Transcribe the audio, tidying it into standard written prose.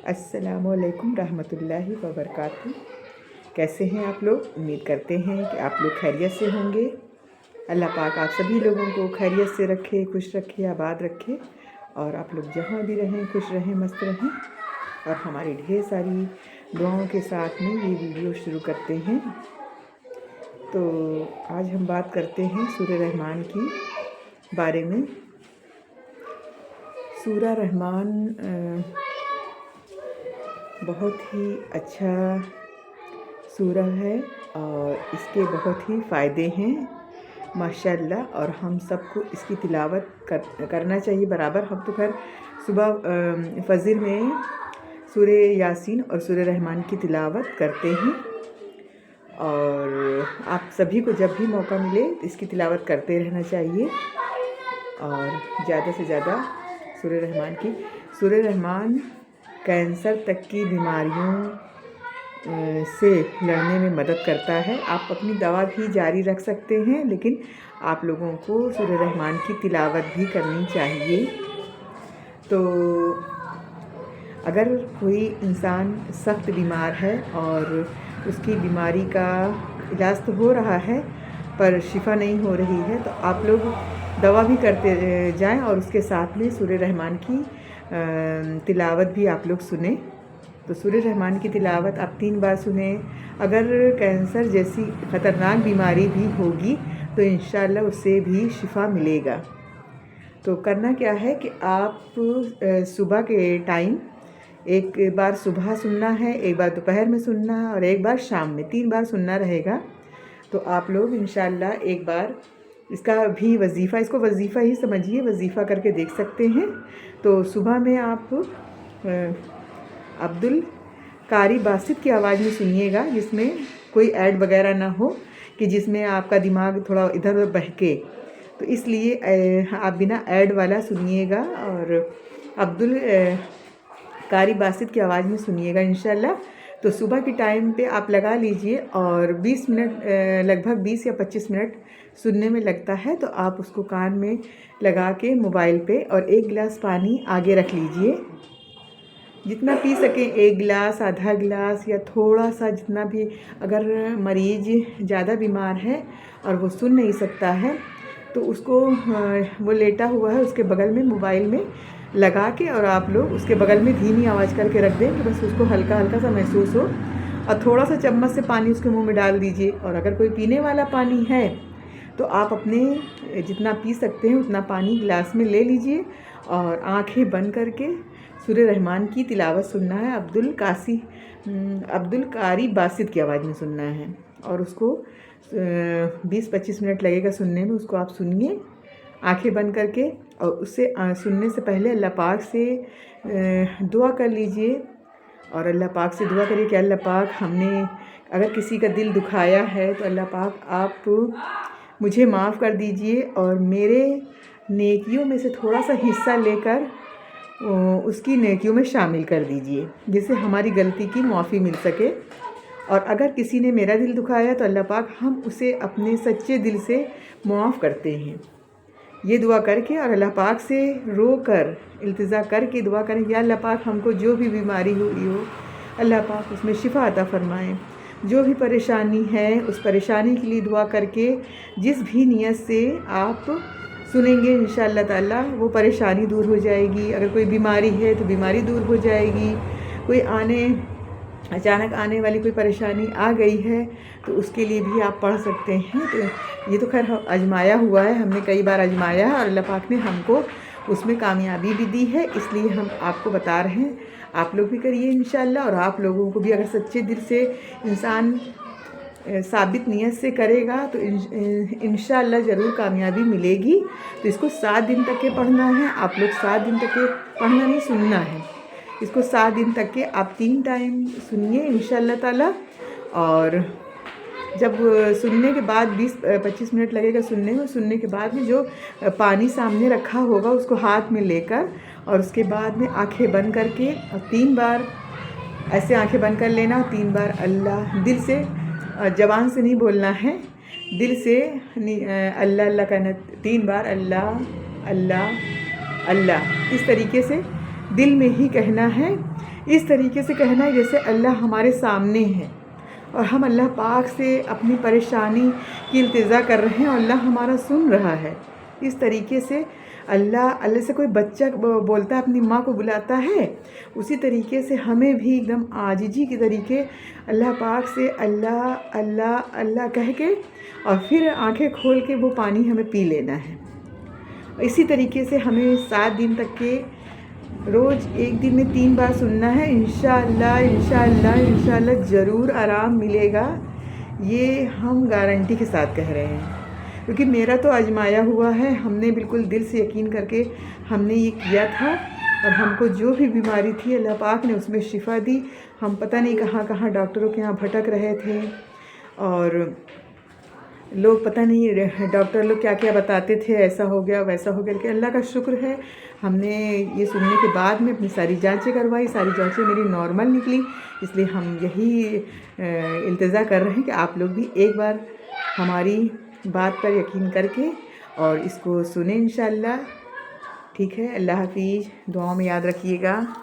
अस्सलामुअलैकुम रहमतुल्लाहि व बरकातहू। कैसे हैं आप लोग? उम्मीद करते हैं कि आप लोग खैरियत से होंगे। अल्लाह पाक आप सभी लोगों को खैरियत से रखे, खुश रखे, आबाद रखे और आप लोग जहाँ भी रहें खुश रहें, मस्त रहें। और हमारी ढेर सारी दुआओं के साथ में ये वीडियो शुरू करते हैं। तो आज हम बात करते हैं सूरह रहमान की बारे में। सूरह रहमान बहुत ही अच्छा सूरह है और इसके बहुत ही फ़ायदे हैं माशाअल्लाह। और हम सबको इसकी तिलावत करना चाहिए बराबर। हम तो खैर सुबह फजर में सूरह यासीन और सूरह रहमान की तिलावत करते हैं और आप सभी को जब भी मौका मिले इसकी तिलावत करते रहना चाहिए और ज़्यादा से ज़्यादा सूरह रहमान की। सूरह रहमान कैंसर तक की बीमारियों से लड़ने में मदद करता है। आप अपनी दवा भी जारी रख सकते हैं, लेकिन आप लोगों को सूरह रहमान की तिलावत भी करनी चाहिए। तो अगर कोई इंसान सख्त बीमार है और उसकी बीमारी का इलाज तो हो रहा है पर शिफा नहीं हो रही है, तो आप लोग दवा भी करते जाएं और उसके साथ में सूरह रहमान की तिलावत भी आप लोग सुने। तो सूरह रहमान की तिलावत आप 3 बार सुने। अगर कैंसर जैसी ख़तरनाक बीमारी भी होगी तो इंशाअल्लाह उससे भी शिफा मिलेगा। तो करना क्या है कि आप सुबह के टाइम एक बार सुबह सुनना है, एक बार दोपहर में सुनना है और एक बार शाम में, 3 बार सुनना रहेगा। तो आप लोग इंशाअल्लाह एक बार इसका भी वजीफ़ा, इसको वजीफ़ा ही समझिए, वजीफ़ा करके देख सकते हैं। तो सुबह में आप अब्दुल कारी बासित की आवाज़ में सुनिएगा, जिसमें कोई ऐड वगैरह ना हो कि जिसमें आपका दिमाग थोड़ा इधर उधर बहके। तो इसलिए आप बिना ऐड वाला सुनिएगा और अब्दुल कारी बासित की आवाज़ में सुनिएगा इंशाल्लाह। तो सुबह के टाइम पे आप लगा लीजिए और 20 मिनट, लगभग 20 या 25 मिनट सुनने में लगता है। तो आप उसको कान में लगा के मोबाइल पे और 1 गिलास पानी आगे रख लीजिए, जितना पी सकें, 1 गिलास, आधा गिलास या थोड़ा सा, जितना भी। अगर मरीज ज़्यादा बीमार है और वो सुन नहीं सकता है तो उसको वो लेटा हुआ है उसके बगल में मोबाइल में लगा के और आप लोग उसके बगल में धीमी आवाज़ करके रख दें कि बस उसको हल्का हल्का सा महसूस हो और थोड़ा सा चम्मच से पानी उसके मुंह में डाल दीजिए। और अगर कोई पीने वाला पानी है तो आप अपने जितना पी सकते हैं उतना पानी गिलास में ले लीजिए और आंखें बंद करके सूरह रहमान की तिलावत सुनना है। अब्दुल कारी बासित की आवाज़ में सुनना है और उसको 20-25 मिनट लगेगा सुनने में। उसको आप सुनिए आंखें बंद करके और उससे सुनने से पहले अल्लाह पाक से दुआ कर लीजिए और अल्लाह पाक से दुआ करिए कि अल्लाह पाक, हमने अगर किसी का दिल दुखाया है तो अल्लाह पाक आप मुझे माफ़ कर दीजिए और मेरे नेकियों में से थोड़ा सा हिस्सा लेकर उसकी नेकियों में शामिल कर दीजिए, जिससे हमारी गलती की माफ़ी मिल सके। और अगर किसी ने मेरा दिल दुखाया तो अल्लाह पाक, हम उसे अपने सच्चे दिल से माफ़ करते हैं। ये दुआ करके और अल्लाह पाक से रो कर इल्तिजा करके दुआ करें कि अल्लाह पाक, हमको जो भी बीमारी हुई हो अल्लाह पाक उसमें शिफा अता फ़रमाएँ। जो भी परेशानी है उस परेशानी के लिए दुआ करके जिस भी नियत से आप सुनेंगे इंशाअल्लाह ताला वो परेशानी दूर हो जाएगी। अगर कोई बीमारी है तो बीमारी दूर हो जाएगी। कोई अचानक आने वाली कोई परेशानी आ गई है तो उसके लिए भी आप पढ़ सकते हैं। तो ये तो खैर आजमाया हुआ है, हमने कई बार आजमाया है और अल्लाह पाक ने हमको उसमें कामयाबी भी दी है, इसलिए हम आपको बता रहे हैं। आप लोग भी करिए इंशाअल्लाह। और आप लोगों को भी अगर सच्चे दिल से इंसान साबित नियत से करेगा तो इंशाअल्लाह ज़रूर कामयाबी मिलेगी। तो इसको 7 दिन तक के पढ़ना है। आप लोग 7 दिन तक के पढ़ना नहीं, सुनना है। इसको 7 दिन तक के आप 3 टाइम सुनिए इंशाअल्लाह ताला। और जब सुनने के बाद 20-25 मिनट लगेगा सुनने में, सुनने के बाद में जो पानी सामने रखा होगा उसको हाथ में लेकर और उसके बाद में आंखें बंद करके और 3 बार ऐसे आंखें बंद कर लेना। 3 बार अल्लाह, दिल से, ज़बान से नहीं बोलना है, दिल से अल्लाह अल्लाह कहना। 3 बार अल्लाह अल्लाह अल्लाह, इस तरीके से दिल में ही कहना है। इस तरीके से कहना है जैसे अल्लाह हमारे सामने है और हम अल्लाह पाक से अपनी परेशानी की इल्तिजा कर रहे हैं और अल्लाह हमारा सुन रहा है। इस तरीके से अल्लाह से कोई बच्चा बोलता है, अपनी माँ को बुलाता है, उसी तरीके से हमें भी एकदम आजिज़ी के तरीके अल्लाह पाक से अल्लाह अल्लाह अल्लाह कह के और फिर आंखें खोल के वो पानी हमें पी लेना है। इसी तरीके से हमें 7 दिन तक के रोज़ एक दिन में 3 बार सुनना है। इंशाअल्लाह इंशाअल्लाह इंशाअल्लाह ज़रूर आराम मिलेगा, ये हम गारंटी के साथ कह रहे हैं, क्योंकि मेरा तो आजमाया हुआ है। हमने बिल्कुल दिल से यकीन करके हमने ये किया था और हमको जो भी बीमारी थी अल्लाह पाक ने उसमें शिफा दी। हम पता नहीं कहाँ कहाँ डॉक्टरों के यहाँ भटक रहे थे और लोग पता नहीं डॉक्टर लोग क्या क्या बताते थे, ऐसा हो गया वैसा हो गया। लेकिन अल्लाह का शुक्र है हमने ये सुनने के बाद में अपनी सारी जांचें करवाई, सारी जांचें मेरी नॉर्मल निकली। इसलिए हम यही इल्तिजा कर रहे हैं कि आप लोग भी एक बार हमारी बात पर यकीन करके और इसको सुने इंशाअल्लाह। ठीक है, अल्लाह हाफिज़, दुआओं में याद रखिएगा।